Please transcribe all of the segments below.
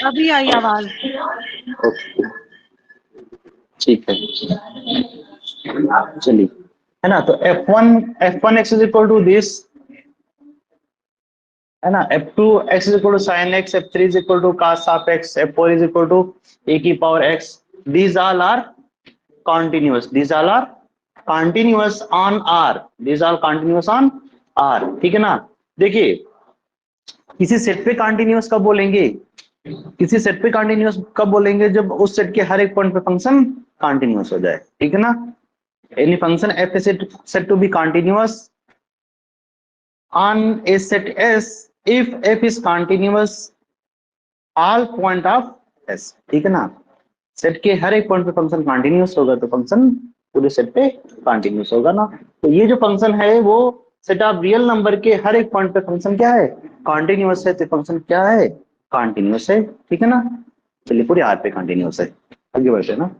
अभी आई आवाज। ओके ठीक है, चलिए, है ना। तो F1 x is equal to this, है ना। F2 x is equal to sine x, F3 is equal to cos of x, F4 is equal to a की power x। These all are continuous, these all are continuous on R, these are continuous on R, ठीक है ना। देखिए, किसी set पे continuous कब बोलेंगे, किसी सेट पे कॉन्टिन्यूअस कब बोलेंगे, जब उस सेट के हर एक पॉइंट पे फंक्शन कॉन्टिन्यूअस हो जाए, ठीक है ना। Any function f is said to be continuous on a set S if f is continuous all point of S, ठीक है ना। सेट के हर एक पॉइंट पे फंक्शन कॉन्टिन्यूअस होगा तो फंक्शन पूरे सेट पे कॉन्टिन्यूअस होगा ना। तो ये जो फंक्शन है वो सेट ऑफ रियल नंबर के हर एक पॉइंट पे फंक्शन क्या है, कॉन्टिन्यूअस है। तो फंक्शन क्या है, कॉन्टिन्यूअस है, ठीक है ना। चलिए, पूरे आर पे कॉन्टिन्यूअस है, आगे बढ़ते हैं ना।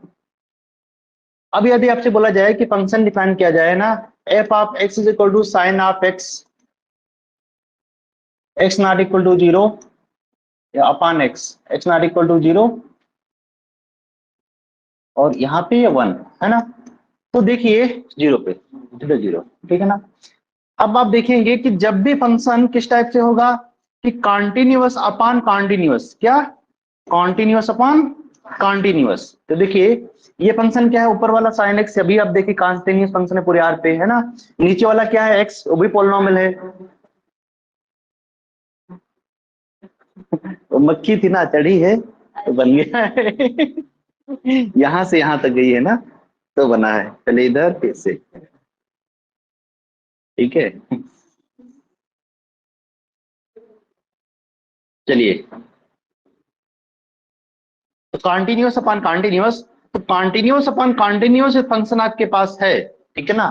अब यदि आपसे बोला जाए कि फंक्शन डिफाइन किया जाए ना, F of x is equal to sine of x, x not equal to 0 या upon x not equal to 0 और यहाँ पे 1, है ना। तो देखिए 0 पे 0, ठीक है ना। अब आप देखेंगे कि जब भी फंक्शन किस टाइप से होगा कि कॉन्टिन्यूअस अपॉन कॉन्टिन्यूअस, क्या कॉन्टिन्यूअस अपॉन कॉन्टिन्यूअस। तो देखिए ये फंक्शन क्या है, ऊपर वाला साइन एक्स, अभी आप देखिए कॉन्टिन्यूअस फंक्शन है पूरे आर पे, है ना। नीचे वाला क्या है, एक्स, वो भी पॉलिनॉमियल है। तो मक्खी थी ना, चढ़ी है तो बन गया है यहां से यहां तक गई है ना, तो बना है। चलिए इधर फिर से, ठीक है। चलिए, तो कॉन्टिन्यूअस अपॉन कॉन्टिन्यूअस, तो कॉन्टिन्यूअस अपॉन कॉन्टिन्यूअस फंक्शन आपके पास है, ठीक है ना।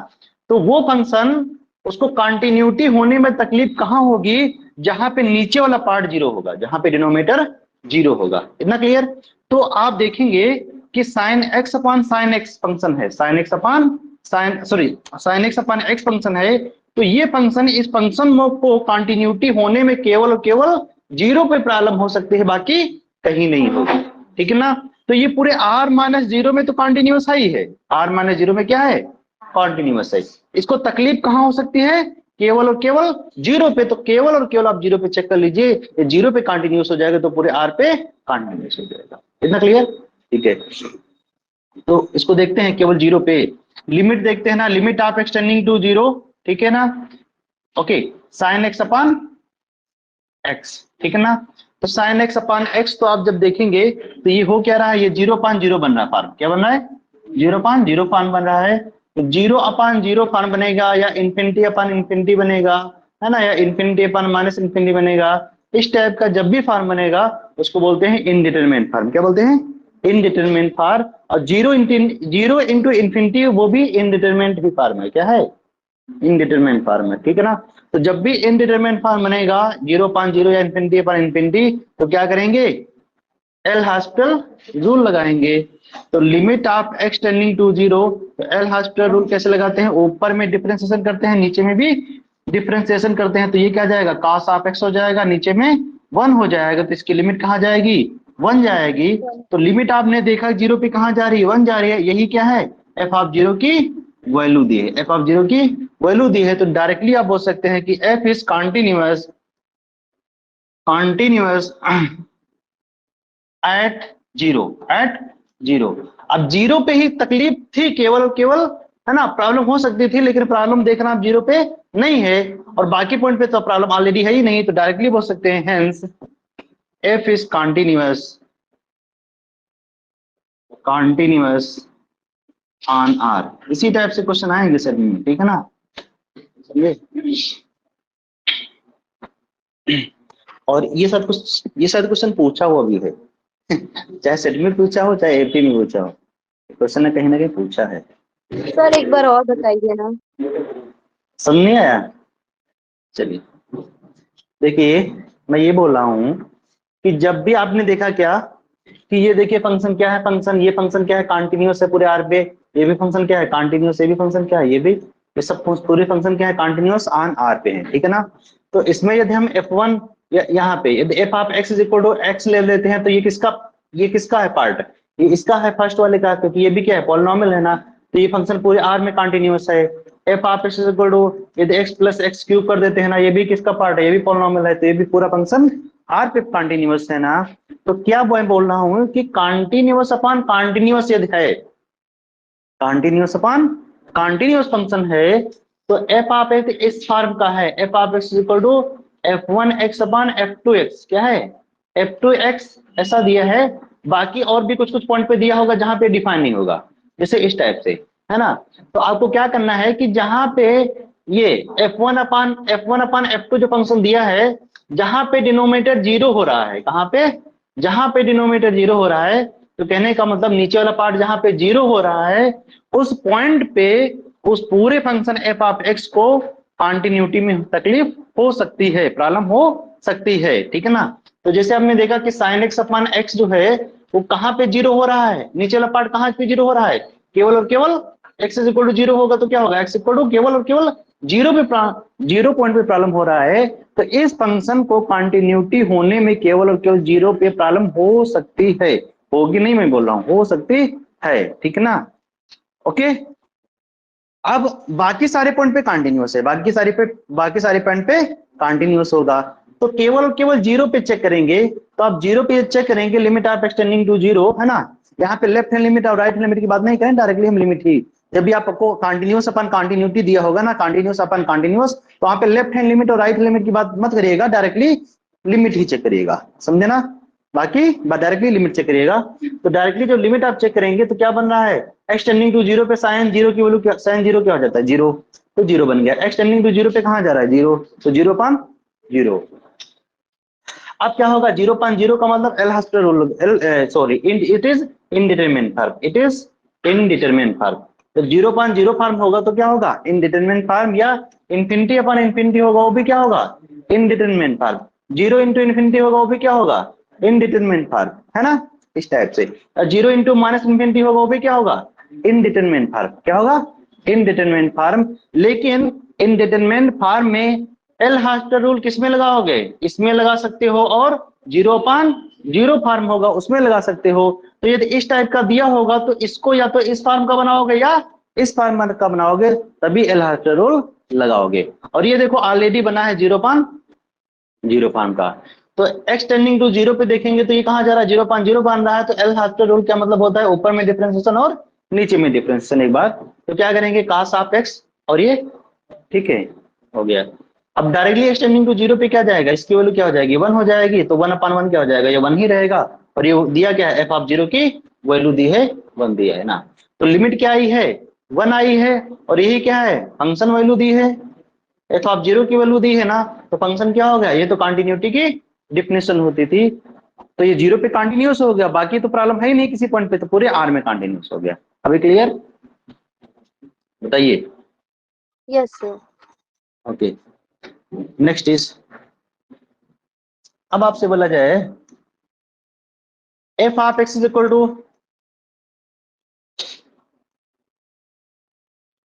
तो वो फंक्शन, उसको कॉन्टिन्यूटी होने में तकलीफ कहां होगी, जहां पे नीचे वाला पार्ट 0 होगा, जहां पे डिनोमिनेटर 0 होगा। इतना क्लियर। तो आप देखेंगे कि sine x upon sine x function है, sine x upon sine, sorry, sine x upon x function है। तो ये फंक्शन, इस फंक्शन को कॉन्टिन्यूटी होने में केवल और केवल 0 पे प्रॉब्लम हो सकती है, बाकी कहीं नहीं होगी, ठीक है ना। तो ये पूरे r-0 में तो कॉन्टिन्यूअस है ही है, r-0 में क्या है, कॉन्टिन्यूअस है। इसको तकलीफ कहां हो सकती है, केवल और केवल 0 पे। तो केवल और केवल आप 0 पे चेक कर लीजिए, ये 0 पे कॉन्टिन्यूअस हो जाएगा तो पूरे r पे कॉन्टिन्यूअस हो जाएगा। इतना क्लियर, ठीक है। तो इसको देखते हैं केवल 0 पे, लिमिट देखते हैं ना, लिमिट ऑफ एक्सटेंडिंग टू 0, ठीक है ना। Okay, sign x upon X, ठीक है ना। तो साइन एक्स अपॉन एक्स, तो आप जब देखेंगे तो ये हो क्या रहा है, ये 0/0 बन रहा है फॉर्म, क्या बन रहा है, 0/0 फॉर्म बन रहा है। तो 0/0 फॉर्म बनेगा, या इंफिनिटी अपॉन इंफिनिटी बनेगा, है ना, या इंफिनिटी अपॉन माइनस इंफिनिटी बनेगा। इस टाइप का जब भी फॉर्म बनेगा उसको बोलते हैं इनडिटरमिनेट फॉर्म, क्या बोलते हैं, इनडिटरमिनेट फॉर्म। और 0 इंटू इंफिनिटी, वो भी इनडिटरमिनेट ही फॉर्म है, क्या है, इनडिटरमिनेट फॉर्म है, ठीक है ना। तो जब भी इनडिटरमिनेट फॉर्म बनेगा 0/0 या इंफिनिटी अपॉन इंफिनिटी, तो क्या करेंगे, एल हॉस्पिटल रूल लगाएंगे। तो limit of x tending to 0, तो एल हॉस्पिटल रूल कैसे लगाते हैं, ऊपर में डिफरेंशिएशन करते हैं, नीचे में भी डिफरेंशिएशन करते हैं। तो ये क्या जाएगा, cos ऑफ एक्स हो जाएगा, नीचे में 1 हो जाएगा। तो इसकी लिमिट कहाँ जाएगी, 1 जाएगी। तो लिमिट आपने देखा 0 पे कहाँ जा रही है, 1 जा रही है। यही क्या है, एफ ऑफ 0 की वैल्यू दी है, एफ ऑफ 0 की वैल्यू दी है। तो डायरेक्टली आप बोल सकते हैं कि F is continuous, continuous at 0, at 0। अब 0 पे ही तकलीफ थी केवल और केवल, है ना, प्रॉब्लम हो सकती थी, लेकिन प्रॉब्लम देखना आप 0 पे नहीं है, और बाकी पॉइंट पे तो प्रॉब्लम ऑलरेडी है ही नहीं। तो डायरेक्टली बोल सकते हैं hence F is continuous, continuous on R. इसी टाइप से क्वेश्चन आएंगे सर में, ठीक है ना, समझे। और ये सब क्वेश्चन पूछा हुआ भी है चाहे सेट में पूछा हो, चाहे एपी में पूछा हो, क्वेश्चन ने कहीं ना कहीं पूछा है। सर एक बार और बताइए ना। समझ नहीं आया। चलिए, देखिए मैं ये बोल रहा हूं कि जब भी आपने देखा क्या कि ये देखिए फंक्शन क्या है, फंक्शन, ये फंक्शन क्या है, कॉन्टिन्यूअस है पूरे आर पे। ये भी फंक्शन क्या है, कॉन्टिन्यूअस, ये भी फंक्शन क्या है, ये भी, ये सब पूरे फंक्शन क्या है, कॉन्टिन्यूअस ऑन आर पे है, ठीक है ना। तो इसमें यदि हम F1 यहाँ पे यदि F of x is equal to x ले लेते हैं तो ये किसका है पार्ट, ये इसका है फर्स्ट वाले का, क्योंकि ये भी क्या है पॉलिनॉमियल है ना, तो ये फंक्शन पूरे आर में कंटिन्यूअस है। F of x is equal to यदि एक्स प्लस एक्स क्यूब कर देते हैं ना, ये भी किसका पार्ट है, ये भी पॉलिनॉमियल है, तो ये भी पूरा फंक्शन आर पे कंटिन्यूअस है ना। तो क्या मैं बोल रहा हूं कि कंटिन्यूअस अपॉन कंटिन्यूअस यदि है, कंटिन्यूअस अपॉन कंटिन्यूअस फंक्शन है, तो एफ ऑफ एक्स इस फॉर्म का है, F of x is equal to f1x upon f2x, क्या है f2x ऐसा दिया है, बाकी और भी कुछ कुछ पॉइंट पे दिया होगा जहां पे डिफाइन नहीं होगा, जैसे इस टाइप से, है ना। तो आपको क्या करना है कि जहां पे ये f1 अपॉन f2 जो फंक्शन दिया है, जहां पे डिनोमिनेटर जीरो हो रहा है, कहां पे, जहां पे डिनोमिनेटर जीरो हो रहा है, तो कहने का मतलब नीचे वाला पार्ट जहां पे जीरो हो रहा है, उस पॉइंट पे उस पूरे फंक्शन एफ ऑफ एक्स को कॉन्टिन्यूटी में तकलीफ हो सकती है, प्रॉब्लम हो सकती है, ठीक है ना। तो जैसे हमने देखा कि साइन एक्स अपॉन एक्स जो है वो कहां पे जीरो हो रहा है, नीचे वाला पार्ट कहां पे जीरो हो रहा है, केवल और केवल X is equal to zero होगा तो क्या होगा, एक्स इक्वल टू केवल और केवल जीरो पे, जीरो पॉइंट पे प्रॉब्लम हो रहा है, तो इस फंक्शन को कंटिन्यूटी होने में केवल और केवल जीरो पे प्रॉब्लम हो सकती है, होगी नहीं मैं बोल रहा हूं, हो सकती है, ठीक है ना। ओके, अब बाकी सारे पॉइंट पे कंटिन्यूअस है, बाकी सारे पॉइंट पे कंटिन्यूअस होगा, तो केवल और केवल जीरो पे चेक करेंगे, तो आप जीरो पे चेक करेंगे, limit of extending to zero, है ना। यहाँ पे लेफ्ट हैंड लिमिट और राइट हैंड लिमिट की बात नहीं करें, डायरेक्टली हम लिमिट ही, जब भी आपको कंटिन्यूअस अपन कंटिन्यूटी दिया होगा ना, कंटिन्यूअस अपन कंटिन्यूअस, तो वहां पे लेफ्ट हैंड लिमिट और राइट हैंड लिमिट की बात मत करिएगा, डायरेक्टली लिमिट ही चेक करिएगा, समझे ना। बाकी डायरेक्टली लिमिट चेक करिएगा, तो डायरेक्टली जो लिमिट आप चेक करेंगे तो क्या बन रहा है, एक्सटेंडिंग टू जीरो पे साइन जीरो की वैल्यू, साइन जीरो क्या हो जाता है, जीरो, तो जीरो बन गया, एक्सटेंडिंग टू जीरो पे कहां जा रहा है, जीरो, तो जीरो पान जीरो। अब क्या होगा, 0.0 का मतलब L hospital rule, sorry it is indeterminate form, it is indeterminate form, तो 0.0 फॉर्म होगा तो क्या होगा, इनडिटरमिनेट फॉर्म, या इंफिनिटी अपॉन इंफिनिटी होगा वो भी क्या होगा, indeterminate form, zero into infinity होगा वो भी क्या होगा, इनडिटरमिनेट फॉर्म, है ना, इस टाइप से। जीरो इंटू माइनस इंफिनिटी होगा वो भी क्या होगा, इनडिटरमिनेट फॉर्म, क्या होगा, इनडिटरमिनेट फॉर्म। लेकिन इनडिटरमिनेट फॉर्म में एल हॉस्पिटल रूल किसमें लगाओगे, इसमें लगा सकते हो, और 0.0 फॉर्म होगा उसमें लगा सकते हो। तो यदि इस टाइप का दिया होगा तो इसको या तो इस फॉर्म का बनाओगे या इस फॉर्म का बनाओगे, तभी एल हॉस्पिटल रूल लगाओगे। और ये देखो ऑलरेडी बना है 0.0 फॉर्म का, तो एक्स टेंडिंग टू जीरो पे देखेंगे तो ये कहां जा रहा है, 0.0 बन रहा है, तो एल हॉस्पिटल रूल क्या मतलब होता है, ऊपर में डिफरेंशिएशन और नीचे में डिफरेंशिएशन एक बार, तो क्या करेंगे cos ऑफ एक्स, और ये ठीक है हो गया। अब डायरेक्टली एक्सटेंडिंग टू जीरो पे क्या जाएगा, इसकी वैल्यू क्या हो जाएगी, 1 हो जाएगी, तो 1/1 क्या हो जाएगा, ये 1 ही रहेगा, और ये दिया क्या है, एफ ऑफ जीरो की वैल्यू दी है 1 दिया है ना, तो लिमिट क्या आई है, 1 आई है, और यही क्या है, फंक्शन वैल्यू दी है, एफ ऑफ जीरो की वैल्यू दी है ना, तो फंक्शन क्या हो गया, ये तो कंटिन्यूटी की डिफिनेशन होती थी, तो ये जीरो पे कंटिन्यूअस हो गया, बाकी तो प्रॉब्लम है ही नहीं किसी पॉइंट पे, तो पूरे आर में कंटिन्यूअस हो गया। अभी क्लियर, बताइए। Yes sir. Okay, next is, अब आपसे बोला जाए F of x is equal to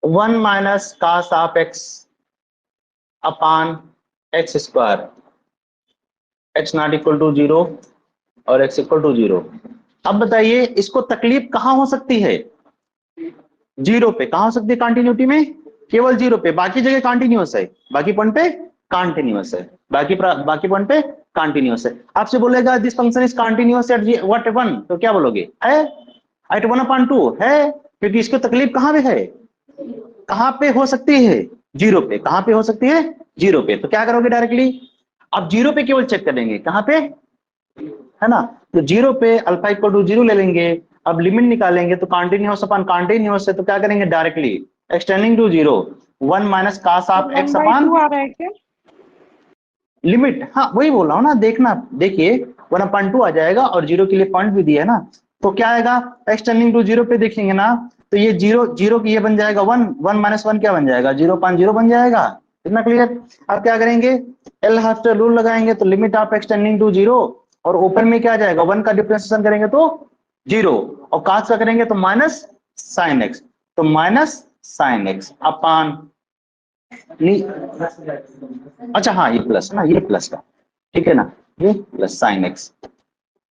1 minus cos of x upon X square, X not equal to zero और एक्स इक्वल टू जीरो। अब बताइए इसको तकलीफ कहां हो सकती है, जीरो पे, कहां हो सकती है कंटिन्यूटी में, केवल जीरो पे, बाकी जगह कंटिन्यूअस है, बाकी पॉइंट पे कंटिन्यूअस है, बाकी पॉइंट पे कंटिन्यूअस है। आपसे बोलेगा this function is continuous at what 1, तो क्या बोलोगे, है एट 1/2 है, क्योंकि इसको तकलीफ कहां पे है, कहां पे हो सकती है, जीरो पे, कहां पे हो सकती है, जीरो पे, तो क्या करोगे डायरेक्टली, अब जीरो पे केवल चेक करेंगे, कहां पे, है ना, तो जीरो पे अल्फा इक्वल टू जीरो ले लेंगे, अब लिमिट निकालेंगे तो कंटिन्यूअस अपॉन कंटिन्यूअस है, तो क्या करेंगे directly extending to zero 1 minus cos of x upon आ रहा है क्या? लिमिट, हाँ वही बोल रहा हूँ ना, देखना देखिए 1/2 आ जाएगा, और जीरो के लिए पॉइंट भी दिया है ना, तो क्या आएगा, एक्सटेंडिंग टू जीरो पे देखेंगे ना, तो ये जीरो जीरो की ये बन जाएगा 1, 1 माइनस 1 क्या बन जाएगा, 0.0 बन जाएगा, इतना क्लियर। अब क्या करेंगे, एल हॉस्पिटल रूल लगाएंगे, तो limit of extending to zero, और ऊपर में क्या जाएगा, 1 का डिफरेंशिएशन करेंगे तो जीरो, और cos का करेंगे तो माइनस साइन एक्स, तो माइनस साइन एक्स अपॉन, अच्छा हाँ ये प्लस ना, ये प्लस का, ठीक है ना, ये प्लस साइन एक्स,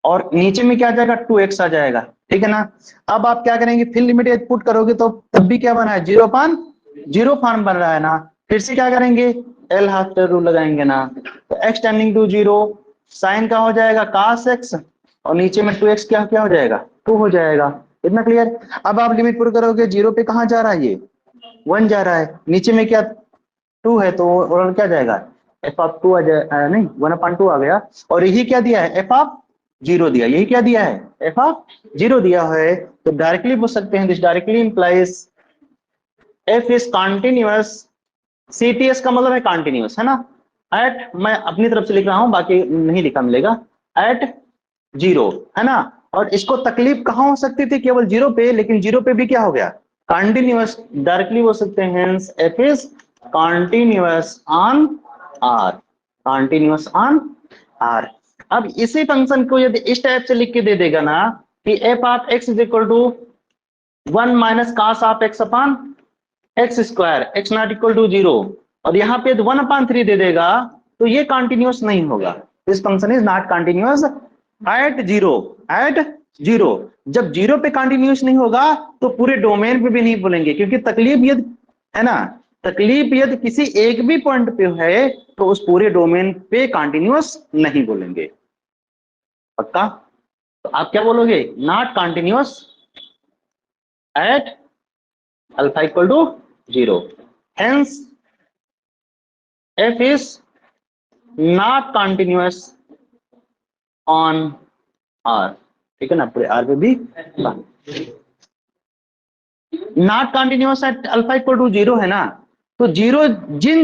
और नीचे में क्या आ जाएगा 2x आ जाएगा, ठीक है ना। अब आप क्या करेंगे, फिर लिमिट एज पुट करोगे तो तब भी क्या बना है, 0 फॉर्म बन रहा है ना। फिर से क्या करेंगे, एल हाफ्टर रूल लगाएंगे ना, तो x टेंडिंग टू 0, साइन का हो जाएगा cos x, और नीचे में 2x क्या क्या हो जाएगा, 2 हो जाएगा। इतना क्लियर। अब आप लिमिट पुट करोगे, 0 पे कहाँ जा रहा है, ये 1 जा रहा है, नीचे में क्या 2 है, तो और क्या जाएगा, एफ ऑफ 2 आ जाए, नहीं 1/2 आ गया, और यही क्या दिया है, एफ ऑफ 0 दिया, यही क्या दिया है, एफ ऑफ 0 दिया है। तो डायरेक्टली बोल सकते हैं, this directly implies F is continuous, CTS का मतलब है कॉन्टिन्यूअस, है ना। एट, मैं अपनी तरफ से लिख रहा हूं, बाकी नहीं लिखा मिलेगा, एट 0, है ना। और इसको तकलीफ कहां हो सकती थी, केवल 0 पे, लेकिन 0 पे भी क्या हो गया, कॉन्टिन्यूअस, डायरेक्टली बोल सकते हैं, hence F is continuous on R, continuous on R. अब इसी फंक्शन को यदि इस टाइप से लिख के दे देगा ना, कि F of x is equal to 1 minus cos of x upon X square, X not equal to 0, और यहाँ पे 1/3 दे देगा, तो ये कॉन्टिन्यूअस नहीं होगा, this function is not continuous at 0, at 0। जब 0 पे कॉन्टिन्यूअस नहीं होगा तो पूरे डोमेन पे भी नहीं बोलेंगे, क्योंकि तकलीफ यदि, है ना, तकलीफ यदि किसी एक भी पॉइंट पे है तो उस पूरे डोमेन पे कॉन्टिन्यूअस नहीं बोलेंगे, पक्का। तो आप क्या बोलोगे, not continuous at alpha equal to 0, hence f is not continuous on R, ठीक है ना, पूरे R पे भी not continuous at alpha equal to 0 है ना, तो 0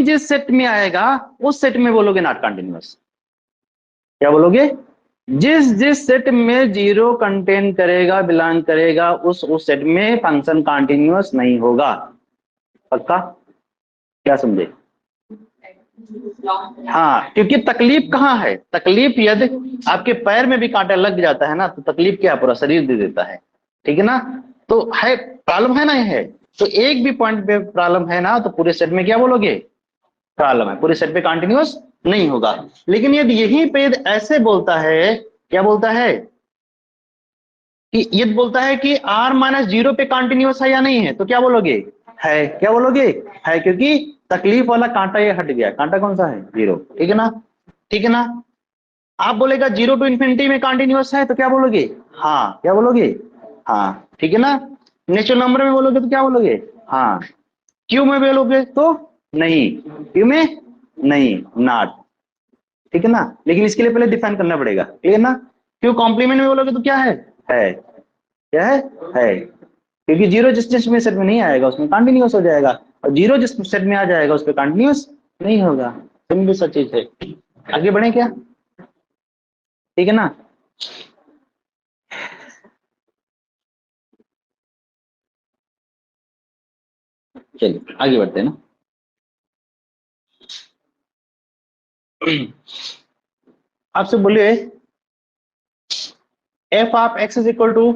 जिस सेट में आएगा उस सेट में बोलोगे नॉट कॉन्टिन्यूअस। क्या बोलोगे, जिस सेट में 0 कंटेन करेगा, बिलोंग करेगा, उस सेट में फंक्शन कॉन्टिन्यूअस नहीं होगा, पक्का। क्या समझे, हाँ, क्योंकि तकलीफ कहाँ है, तकलीफ यदि आपके पैर में भी कांटा लग जाता है ना, तो तकलीफ क्या, पूरा शरीर दे देता है, ठीक है ना। तो है प्रॉब्लम, है ना, ये है, तो एक भी पॉइंट पे प्रॉब्लम है ना, तो पूरे सेट में क्या बोलोगे, प्रॉब्लम है, पूरे सेट पे कॉन्टिन्यूअस नहीं होगा। लेकिन यदि यहीं पे ऐसे बोलता है, क्या बोलता है, कि यदि बोलता है कि r माइनस 0 पे कॉन्टिन्यूअस है या नहीं है, तो क्या बोलोगे, है, क्या बोलोगे, है, क्योंकि तकलीफ वाला कांटा ये हट गया, कांटा कौन सा है, 0, ठीक है ना, ठीक है ना। आप बोलेगा 0 टू इन्फिनिटी में कॉन्टिन्यूअस है, तो क्या बोलोगे, हाँ, क्या बोलोगे, हाँ, ठीक है ना। नेचुरल नंबर में बोलोगे तो क्या बोलोगे, हाँ। क्यू में बोलोगे तो नहीं, क्यू में नहीं, नॉट, ठीक है ना। लेकिन इसके लिए पहले डिफाइन करना पड़ेगा, क्लियर ना। क्यू कॉम्प्लीमेंट में बोलोगे तो क्या है, क्या है, क्योंकि 0 जिस में सेट में नहीं आएगा उसमें कॉन्टिन्यूअस हो जाएगा, और 0 जिस सेट में आ जाएगा उस पर कॉन्टिन्यूअस नहीं होगा, सिंपल सा चीज है। आगे बढ़े क्या, ठीक है ना। चलिए आगे बढ़ते हैं ना। आपसे बोलिए F of x is equal to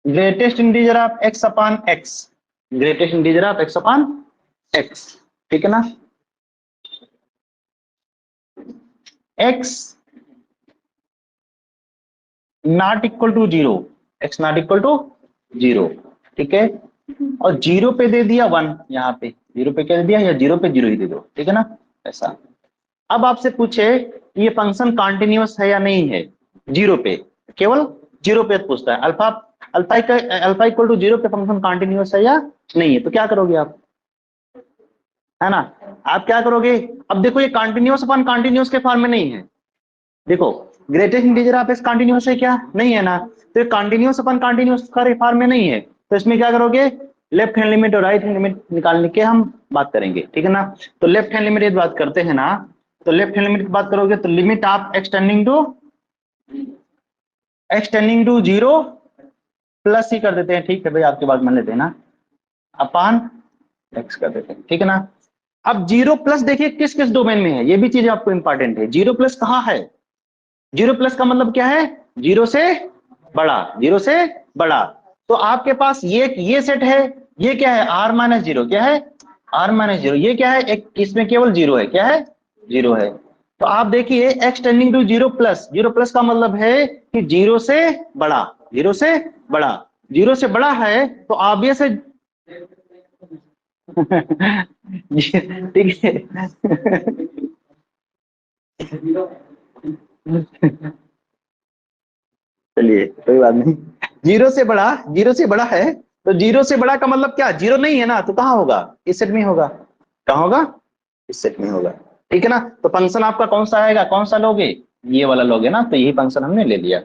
greatest integer of x upon X, greatest integer of x upon X, ठीक है ना। X not equal to 0, X not equal to 0, ठीक है, और 0 पे दे दिया 1, यहाँ पे 0 पे क्या दे दिया, या 0 पे 0 ही दे दो, ठीक है ना, ऐसा। अब आपसे पूछे ये फंक्शन कॉन्टिन्यूअस है या नहीं है, 0 पे, केवल 0 पे पूछता है, अल्फा अल्फा इक्वल टू 0 पे फंक्शन कॉन्टिन्यूअस है या नहीं है, तो क्या करोगे आप, है ना। आप क्या करोगे, अब देखो ये कॉन्टिन्यूअस अपॉन कॉन्टिन्यूअस के फॉर्म में नहीं है, देखो greatest integer of x continuous है क्या, नहीं है ना, तो कॉन्टिन्यूअस अपॉन कॉन्टिन्यूअस का फॉर्म में नहीं है, तो इसमें क्या करोगे, लेफ्ट हैंड लिमिट और राइट हैंड लिमिट निकालने के हम बात करेंगे, ठीक है ना। तो लेफ्ट हैंड लिमिट यदि बात करते हैं ना, तो लेफ्ट हैंड लिमिट की बात करोगे तो limit of extending to 0 plus ही कर देते हैं, ठीक है भाई, आपकी बात मान लेते हैं ना, अपॉन एक्स कर देते हैं, ठीक है ना। अब 0 प्लस देखिए किस किस डोमेन में है, ये भी चीज आपको इंपॉर्टेंट है, 0 प्लस कहाँ है, 0 प्लस का मतलब क्या है, 0 से बड़ा, 0 से बड़ा। तो आपके पास ये सेट है ये क्या है, r माइनस जीरो, क्या है r माइनस जीरो, ये क्या है, एक इसमें केवल जीरो है, क्या है जीरो है। तो आप देखिए x tending to zero plus, zero plus का मतलब है कि जीरो से बड़ा, जीरो से बड़ा, जीरो से बड़ा है तो ऑब्वियस है ठीक है चलिए कोई बात नहीं, जीरो से बड़ा, जीरो से बड़ा है तो जीरो से बड़ा का मतलब क्या, जीरो नहीं है ना, तो कहाँ होगा, इस सेट में होगा, कहाँ होगा, इस सेट में होगा, ठीक है ना। तो फंक्शन आपका कौन सा आएगा, कौन सा लोगे, ये वाला लोगे ना, तो यही फंक्शन हमने ले लिया।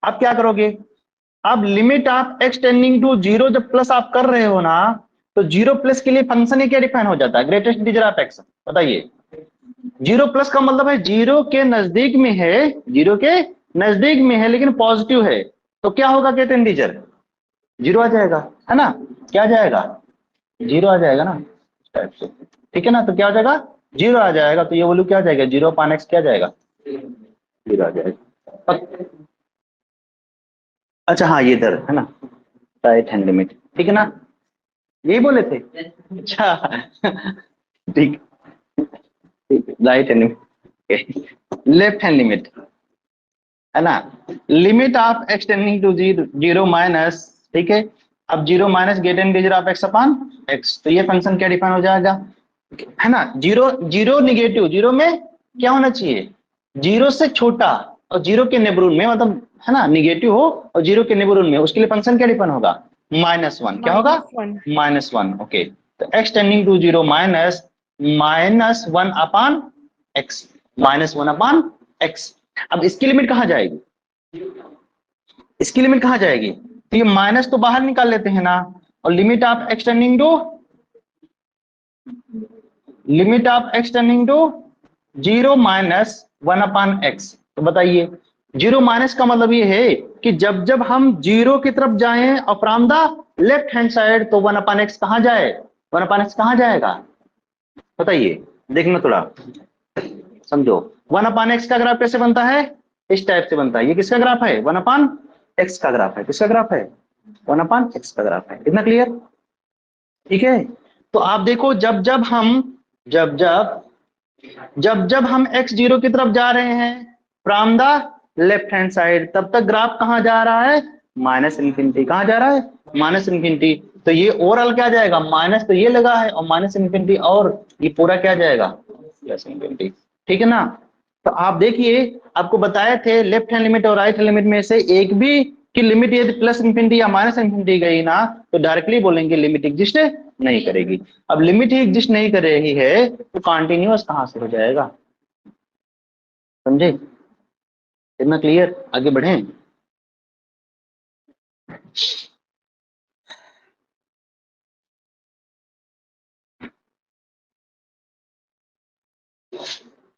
अब क्या करोगे, अब लिमिट आप एक्स टेंडिंग टू जीरो जब प्लस आप कर रहे हो ना, तो जीरो प्लस के लिए फंक्शन ये क्या डिफाइन हो जाता है, ग्रेटेस्ट इंटीजर ऑफ एक्स, बताइए। जीरो प्लस का मतलब है जीरो के नजदीक में है, जीरो के नजदीक में है लेकिन पॉजिटिव है, तो क्या होगा ग्रेटेस्ट इंटीजर, जीरो आ जाएगा, है ना, क्या आ जाएगा, जीरो आ जाएगा ना, इस टाइप से, ठीक है ना। तो क्या हो जाएगा, जीरो आ जाएगा, तो ये वैल्यू क्या आ जाएगा, जीरो पान एक्स क्या आ जाएगा, जीरो आ जाएगा। अच्छा हाँ ये इधर है ना, राइट हैंड लिमिट, ठीक है ना, यही बोले थे, अच्छा ठीक, right hand limit, left hand limit, है ना, limit of extending to zero, zero minus, ठीक है। अब zero minus get and digit of x upon X, तो ये फंक्शन क्या डिफाइन हो जाएगा, है ना, जीरो, जीरो निगेटिव, जीरो में क्या होना चाहिए, जीरो से छोटा और जीरो के नेबरहुड में, मतलब है ना निगेटिव हो और जीरो के नेबरहुड में, उसके लिए फंक्शन क्या डिफाइन होगा, माइनस वन, क्या होगा, -1। Minus one, okay. तो x tending to zero minus minus one upon x, minus one upon x. अब इसकी लिमिट कहाँ जाएगी, इसकी लिमिट कहाँ जाएगी, तो ये माइनस तो बाहर निकाल लेते हैं ना, और limit of extending to, limit of extending to zero minus one upon X, तो बताइए जीरो माइनस का मतलब ये है कि जब जब हम जीरो की तरफ जाएं और from the left hand side, तो वन अपॉन एक्स कहां जाए, वन अपॉन एक्स कहां जाएगा, बताइए, देखना थोड़ा समझो। वन अपॉन एक्स का ग्राफ कैसे बनता है, इस टाइप से बनता है, ये किसका ग्राफ है, वन अपॉन एक्स का ग्राफ है, किसका ग्राफ है, वन अपॉन एक्स का ग्राफ है, इतना क्लियर, ठीक है। तो आप देखो जब जब हम, जब जब जब जब हम x जीरो की तरफ जा रहे हैं from the left hand side, तब तक ग्राफ कहां जा रहा है, माइनस इन्फिनिटी, कहां जा रहा है, माइनस इन्फिनिटी। तो ये ओवरऑल क्या जाएगा, माइनस तो ये लगा है और माइनस इन्फिनिटी, और ये पूरा क्या जाएगा, प्लस इन्फिनिटी, ठीक है ना। तो आप देखिए आपको बताए थे लेफ्ट हैंड लिमिट और राइट हैंड लिमिट में से एक भी की लिमिट यदि प्लस इन्फिनिटी या माइनस इन्फिनिटी गई ना, तो डायरेक्टली बोलेंगे लिमिट एग्जिस्ट नहीं करेगी। अब लिमिट ही एग्जिस्ट नहीं कर रही है तो कॉन्टिन्यूअस कहां से हो जाएगा, समझे, इतना क्लियर, आगे बढ़ें।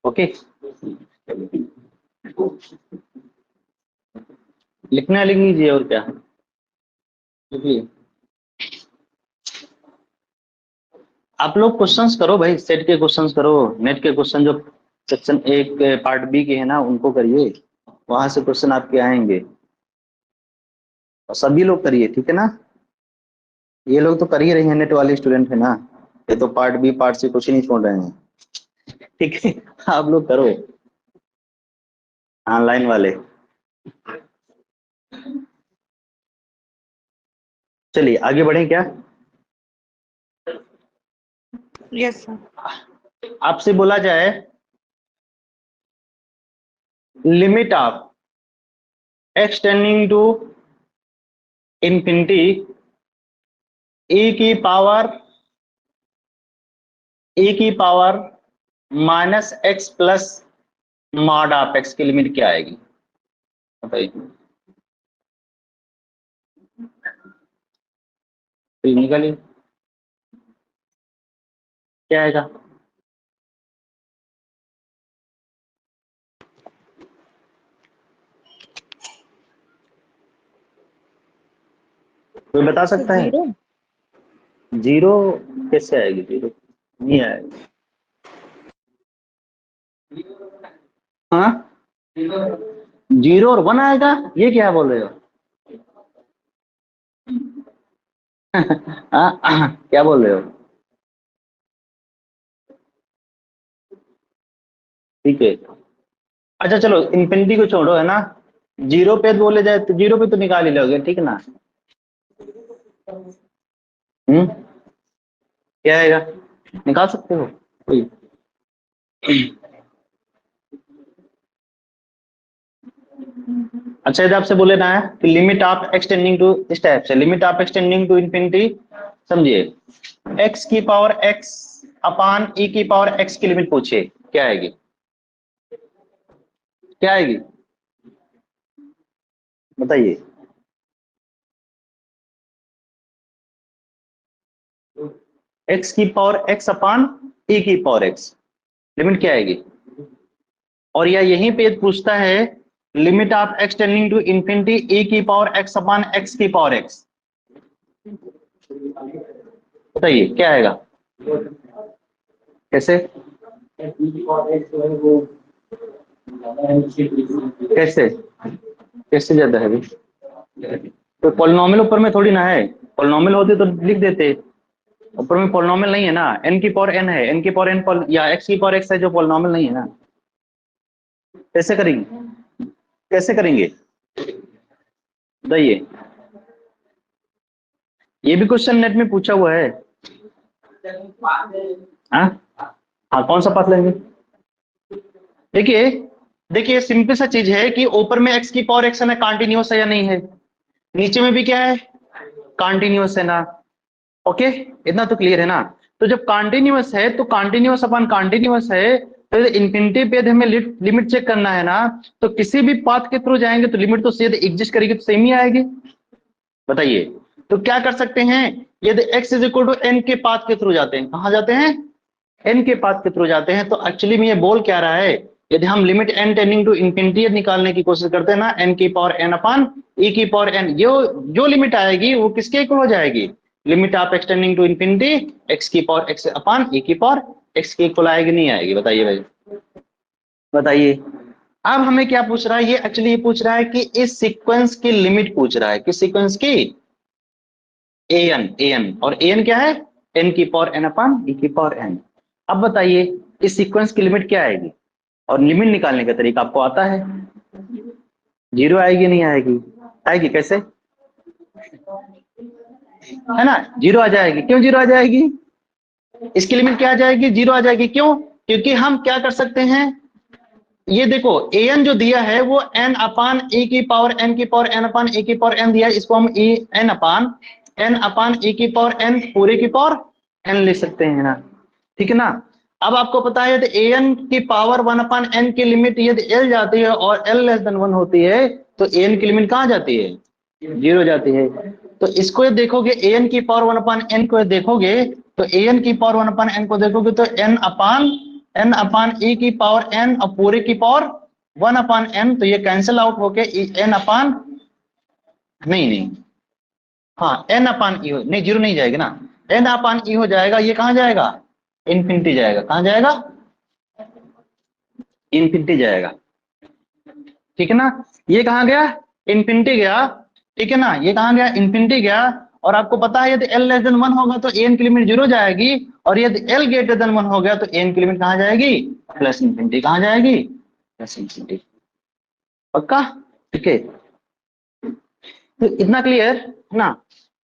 ओके, लिखना है लिख लीजिए, और क्या लिखिए, आप लोग क्वेश्चंस करो भाई, सेट के क्वेश्चंस करो, नेट के क्वेश्चन जो सेक्शन एक पार्ट बी के है ना उनको करिए, वहां से क्वेश्चन आपके आएंगे, और सभी लोग करिए, ठीक है ना। ये लोग तो कर ही रहे हैं, नेट वाले स्टूडेंट है ना, ये तो पार्ट बी पार्ट सी कुछ ही नहीं छोड़ रहे हैं, ठीक है, आप लोग करो, ऑनलाइन वाले। चलिए आगे बढ़े क्या, यस सर। आपसे बोला जाए limit of x tending to infinity e की power minus X plus mod of X की लिमिट क्या आएगी, बताइए, तो निकालिए क्या आएगा, कोई बता सर सकता है, 0। जीरो कैसे आएगी, जीरो नहीं आएगी, हाँ जीरो और वन आएगा, ये क्या बोल रहे हो, क्या बोल रहे हो? ठीक है, अच्छा चलो इन्फिनिटी को छोड़ो, है ना, जीरो पे बोले जाए तो जीरो पे तो निकाल ही लोगे, ठीक है ना? हम्म, क्या आएगा? निकाल सकते हो कोई? अच्छा यदि आपसे बोले ना है कि लिमिट ऑफ एक्सटेंडिंग टू, इस टाइप से limit of extending to infinity, समझिए, एक्स की पावर एक्स अपान ई की पावर एक्स की लिमिट पूछिए, क्या आएगी? क्या आएगी बताइए? एक्स की पावर एक्स अपान ई की पावर एक्स, लिमिट क्या आएगी? और या यहीं पे पूछता है limit of extending to infinity e की पावर एक्स अपान एक्स की पावर एक्स, बताइए क्या आएगा? कैसे? कैसे? कैसे ज्यादा है अभी? तो पॉलिनोमियल ऊपर में थोड़ी ना है, पॉलिनोमियल होते तो लिख देते, ऊपर में पॉलिनोमियल नहीं है ना, एन की पावर एन है, एन की पावर एन या एक्स की पावर एक्स है, जो पॉलिनोमियल नहीं है ना। कैसे करेंगे? कैसे करेंगे बताइए? ये भी क्वेश्चन नेट में पूछा हुआ है। हाँ, हाँ कौन सा पाथ लेंगे? देखिए, देखिए सिंपल सा चीज है कि ऊपर में एक्स की पावर एक्स है ना, कॉन्टिन्यूस है या नहीं है, नीचे में भी क्या है, कॉन्टिन्यूस है ना। ओके, इतना तो क्लियर है ना। तो जब कॉन्टिन्यूस है तो कॉन्टिन्यूस अपन कॉन्टिन्यूस है, तो इन्फिनिटी पे हमें लिमिट चेक करना है ना, तो किसी भी पाथ के थ्रू जाएंगे तो लिमिट तो सीधे एग्जिस्ट करेगी, तो सेम ही आएगी, बताइए। तो क्या कर सकते हैं, यदि x is equal to N के पाथ के थ्रू जाते हैं, कहां जाते हैं, एन के पाथ के थ्रू जाते हैं, तो एक्चुअली में ये बोल क्या रहा है, यदि हम limit N tending to infinity निकालने की कोशिश करते हैं ना, एन की पावर एन अपान ई की पावर एन, जो लिमिट आएगी वो किसके इक्वल हो जाएगी, limit of extending to infinity X की पावर एक्स अपान ई की पावर एक्स के इक्वल आएगी नहीं आएगी, बताइए भाई, बताइए। अब हमें क्या पूछ रहा है, ये एक्चुअली ये पूछ रहा है कि इस सीक्वेंस की लिमिट पूछ रहा है, किस सीक्वेंस की, एन और एन क्या है, एन की पावर एन अपान ई की पावर एन। अब बताइए इस सीक्वेंस की लिमिट क्या आएगी, और लिमिट निकालने का तरीका आपको आता है, जीरो आएगी नहीं आएगी, आएगी कैसे, है ना, जीरो आ जाएगी, क्यों जीरो आ जाएगी, इसकी लिमिट क्या आ जाएगी, जीरो आ जाएगी, क्यों, क्योंकि हम क्या कर सकते हैं, ये देखो एन जो दिया है वो एन अपान ए की पावर एन की पावर एन अपान ए की पावर एन दिया है, इसको हम ए एन अपान ए की पावर एन पूरे की पावर एन लिख सकते हैं ना, ठीक है ना। अब आपको पता है यदि ए एन की पावर वन अपान एन की लिमिट यदि एल जाती है और एल लेस देन वन होती है, तो ए एन की लिमिट कहाँ जाती है, जीरो जाती है। तो इसको ये देखोगे ए एन की पावर वन अपान एन को देखोगे, तो ए एन की पावर वन अपान एन को देखोगे तो एन अपान ए की पावर एन और पूरे की पावर वन अपान एन, तो ये कैंसिल आउट होके एन अपान, नहीं नहीं, हाँ एन अपान ई हो, नहीं जीरो नहीं जाएगा ना, एन अपान ई हो जाएगा, ये कहाँ जाएगा, इन्फिनिटी जाएगा, कहाँ जाएगा, इन्फिनिटी जाएगा, ठीक है ना। ये कहाँ गया, इन्फिनिटी गया, ठीक है ना, ये कहाँ गया, इन्फिनिटी गया। और आपको पता है यदि एल लेस देन वन होगा तो एन की लिमिट जीरो जाएगी, और यदि एल ग्रेटर देन वन हो गया तो एन की लिमिट कहाँ जाएगी, प्लस इन्फिनिटी, कहाँ जाएगी, प्लस इन्फिनिटी, पक्का, ठीक है। तो इतना क्लियर है ना।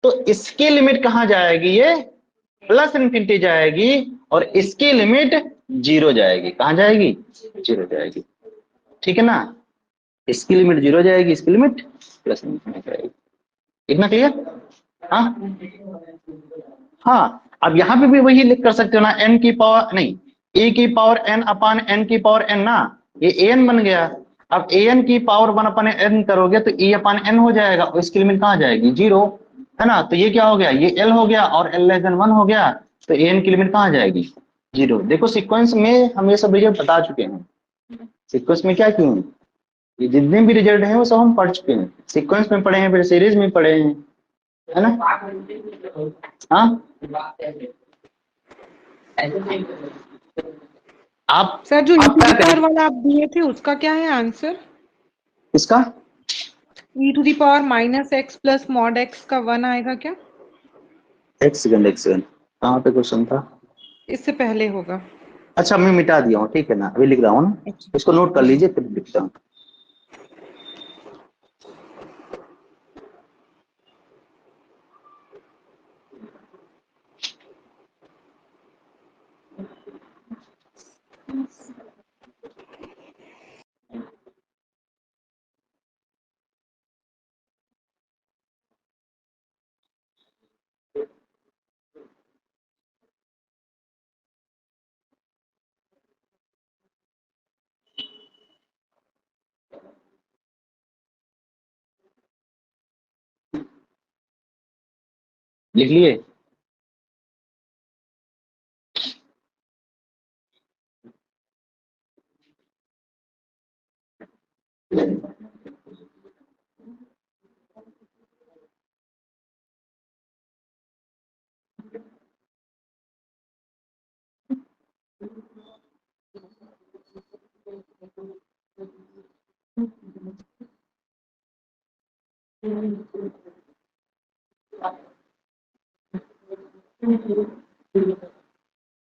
तो इसकी लिमिट कहाँ जाएगी, ये प्लस इन्फिनिटी जाएगी, और इसकी लिमिट जीरो जाएगी, कहाँ जाएगी, जीरो जाएगी, ठीक है ना। इसकी लिमिट जीरो जाएगी, इसकी लिमिट प्लस इन्फिनिटी जाएगी, इतना क्लियर। हाँ, हाँ अब यहाँ पे भी वही लिख कर सकते हो ना, एन की पावर नहीं, ए की पावर एन अपान एन की पावर एन ना, ये एन बन गया। अब ए एन की पावर वन अपान एन करोगे तो ई अपान एन हो जाएगा, और इसकी लिमिट कहाँ जाएगी, जीरो, है ना। तो ये क्या हो गया, ये एल हो गया, और एल लेस देन वन हो गया, तो ए एन की लिमिट कहाँ जाएगी, जीरो। देखो सीक्वेंस में हम ये सब रिजल्ट बता चुके हैं, सीक्वेंस में क्या किए हैं, ये जितने भी रिजल्ट हैं वो सब हम पढ़ चुके हैं, सीक्वेंस में पढ़े हैं, फिर सीरीज में पढ़े हैं, है ना। हाँ, आप सर जो आप क्या पावर करें, वाला आप दिए थे उसका क्या है आंसर, इसका e to the power minus X plus mod X का वन आएगा क्या? एक सेकंड, कहाँ पे क्वेश्चन था? इससे पहले होगा। अच्छा मैं मिटा दिया हूँ, ठीक है ना, अभी लिख रहा हूँ ना, अच्छा। इसको नोट कर लीजिए फिर लिखता हूँ। लिख लिए?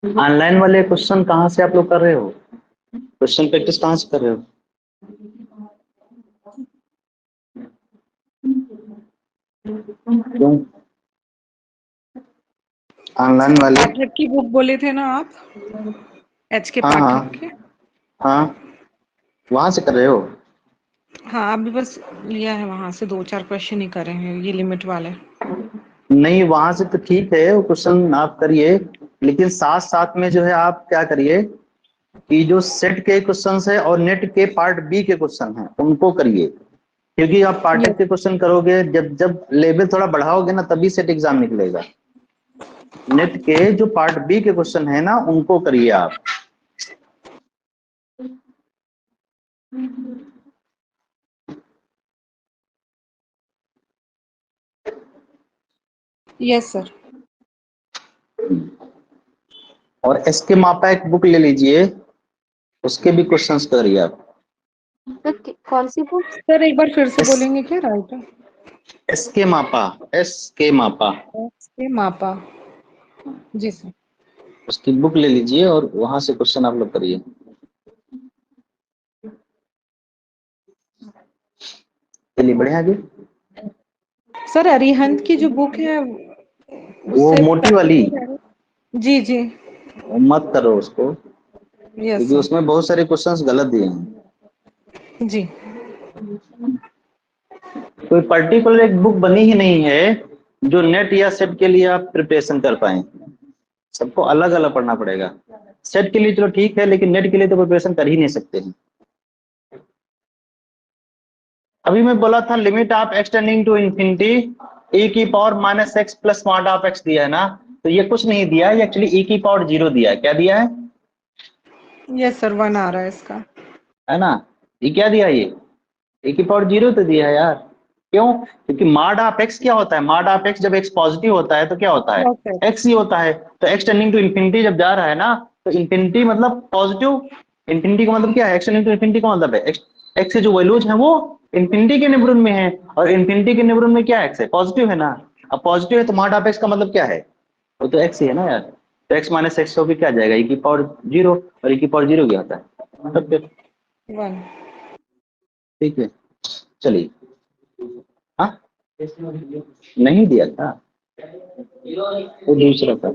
ऑनलाइन वाले क्वेश्चन कहाँ से आप लोग कर रहे हो? क्वेश्चन प्रैक्टिस कहाँ से कर रहे हो? क्यों ऑनलाइन वाले? पाठक की बुक बोले थे ना आप, एच के हाँ पाठक हाँ के। हाँ, वहां से कर रहे हो? हाँ, अभी बस लिया है वहां से, 2-4 क्वेश्चन ही करे हैं ये लिमिट वाले। नहीं वहां से तो ठीक है, वो क्वेश्चन आप करिए, लेकिन साथ साथ में जो है आप क्या करिए कि जो सेट के क्वेश्चन है और नेट के पार्ट बी के क्वेश्चन हैं उनको करिए, क्योंकि आप पाठक यस। के क्वेश्चन करोगे, जब जब लेवल थोड़ा बढ़ाओगे ना तभी सेट एग्जाम निकलेगा। नेट के जो पार्ट बी के क्वेश्चन है ना उनको करिए आप। Yes sir. और एसके मापा एक बुक ले लीजिए, उसके भी क्वेश्चंस करिए आप। कौन सी बुक? सर एक बार फिर से एस बोलेंगे क्या? राइटर एसके मापा, एसके मापा, के मापा। जी सर। उसकी बुक ले लीजिए और वहां से क्वेश्चन आप लोग करिए। चलिए बढ़िया आगे। सर अरिहंत की जो बुक है वो उससे मोटी वाली जी जी। मत करो उसको, यस क्योंकि सर। उसमें बहुत सारे क्वेश्चंस गलत दिए हैं। जी। कोई पर्टिकुलर एक बुक बनी ही नहीं है जो नेट या सेट के लिए आप प्रिपरेशन कर पाए, सबको अलग अलग पढ़ना पड़ेगा। सेट के लिए चलो ठीक है, लेकिन नेट के लिए तो प्रिपरेशन कर ही नहीं सकते हैं। अभी मैं बोला था limit of extending to infinity e की power minus X plus smart of X दिया है ना, तो ये कुछ नहीं दिया है, ये एक्चुअली e की पावर 0 दिया है। क्या दिया है? यस सर, 1 आ रहा है इसका। है ना, ये क्या दिया, ये e की पावर 0 तो दिया है यार। क्यों? क्योंकि मॉड ऑफ एक्स क्या होता है, मॉड ऑफ एक्स जब एक्स पॉजिटिव होता है तो क्या होता है, प्लस है। एक्स ही होता है। तो एक्स टेंडिंग टू इंफिनिटी जब जा रहा है ना, तो इंफिनिटी मतलब पॉजिटिव, इंफिनिटी का मतलब क्या है, एक्स टेंडिंग टू इंफिनिटी का मतलब है एक्स के जो वैल्यूज हैं वो इंफिनिटी के नेबरहुड में है, और इंफिनिटी के नेबरहुड में क्या एक्स है, पॉजिटिव है ना। अब पॉजिटिव है तो मॉड ऑफ एक्स का मतलब क्या है, वो तो एक्स ही है ना यार। तो एक्स माइनस एक्स होकर क्या जाएगा, e की पावर 0, और e की पावर 0 क्या होता है, तब फिर 1। ठीक है। चलिए, हाँ नहीं दिया था, वो दूसरा था।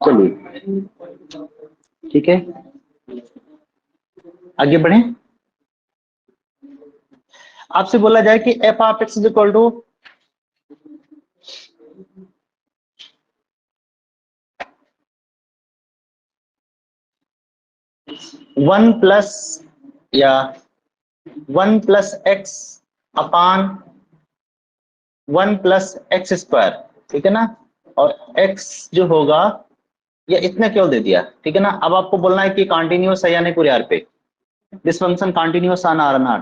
चलिए ठीक है, आगे बढ़े। आपसे बोला जाए कि F of x is equal to one plus या 1+x अपान 1+x², ठीक है ना, और x जो होगा ये इतना क्यों दे दिया, ठीक है ना। अब आपको बोलना है कि कॉन्टिन्यूअस है या नहीं पूरे आर पे, this function continuous on R not,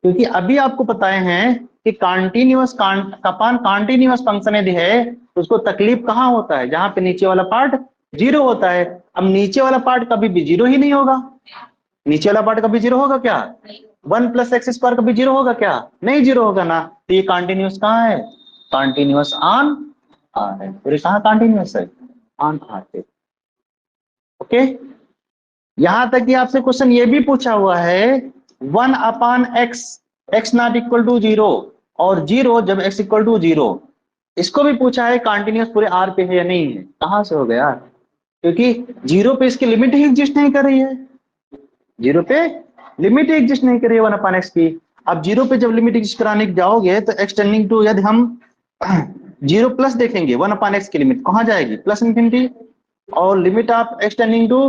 क्योंकि अभी आपको बताए हैं कि कॉन्टिन्यूअस अपान कॉन्टिन्यूअस फंक्शन यदि है तो उसको तकलीफ कहाँ होता है, जहां पे नीचे वाला पार्ट 0 होता है। अब नीचे वाला पार्ट कभी भी 0 ही नहीं होगा, नीचे वाला पार्ट कभी 0 होगा क्या, 1+x² कभी 0 होगा क्या, नहीं 0 होगा ना, तो ये कॉन्टिन्यूअस कहाँ है, कंटिन्यूअस ऑन आर है, और ये कहाँ कंटिन्यूअस है, ऑन आर पे। ओके, यहां तक कि आपसे क्वेश्चन ये भी पूछा हुआ है 1/x, x not equal to 0 और 0 जब x इक्वल टू 0, इसको भी पूछा है कंटिन्यूअस पूरे आर पे है या नहीं है। कहां से हो गया, क्योंकि 0 पे इसकी लिमिट ही एग्जिस्ट नहीं कर रही है, 0 पे लिमिट ही एग्जिस्ट नहीं कर रही है 1/x की। अब 0 पे जब लिमिट एग्जिस्ट कराने जाओगे तो एक्सटेंडिंग टू, यदि हम 0 प्लस देखेंगे 1/x की लिमिट कहां जाएगी, प्लस इंफिनिटी, और लिमिट आप एक्सटेंडिंग टू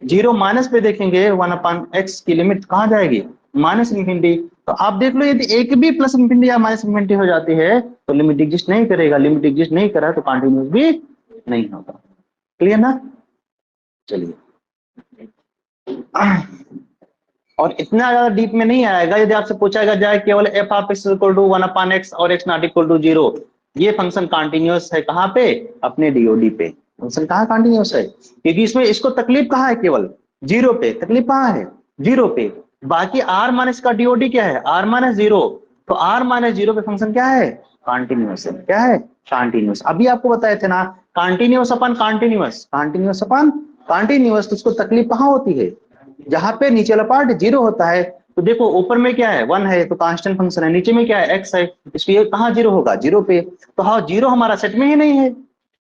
0 माइनस पे देखेंगे 1/x की लिमिट कहां जाएगी, माइनस इंफिनिटी। तो आप देख लो यदि एक भी प्लस इंफिनिटी या माइनस इंफिनिटी हो जाती है तो लिमिट एग्जिस्ट नहीं करेगा, लिमिट एग्जिस्ट नहीं करा तो कंटिन्यूअस भी नहीं होगा। क्लियर ना, चलिए। और इतना ज्यादा डीप में नहीं आएगा, यदि आपसे पूछा जाए केवल f of x equal to 1/x और x नॉट इक्वल टू 0, ये फंक्शन कंटिन्यूअस है कहां पे, अपने डीओडी पे। फंक्शन कहां कंटिन्यूअस है, क्योंकि इसमें इसको तकलीफ कहां है, केवल 0 पे तकलीफ कहां है, 0 पे। बाकी r माइनस का डीओडी क्या है, r माइनस 0, तो r माइनस 0 पे फंक्शन क्या है, कंटिन्यूअस है। क्या है, कंटिन्यूअस। अभी आपको बताए थे ना, कंटिन्यूअस अपन कंटिन्यूअस, कंटिन्यूअस अपन कंटिन्यूअस, तो उसको तकलीफ कहां होती है, जहां पे नीचे वाला पार्ट 0 होता है। तो देखो ऊपर में क्या है 1 है तो कांस्टेंट फंक्शन है, नीचे में क्या है x है, इसलिए कहां 0 होगा, 0 पे। तो हाँ 0 हमारा सेट में ही नहीं है,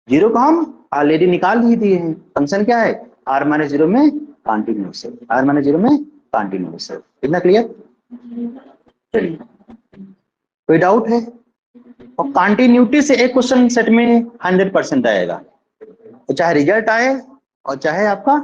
0 को हम ऑलरेडी निकाल ही दिए हैं। फंक्शन क्या है, r माइनस 0 में कंटिन्यूअस है, r माइनस 0 में कंटिन्यूअस है। इतना क्लियर, कोई डाउट है। और कंटिन्यूटी से एक क्वेश्चन सेट में 100% आएगा, तो चाहे रिजल्ट आए और चाहे आपका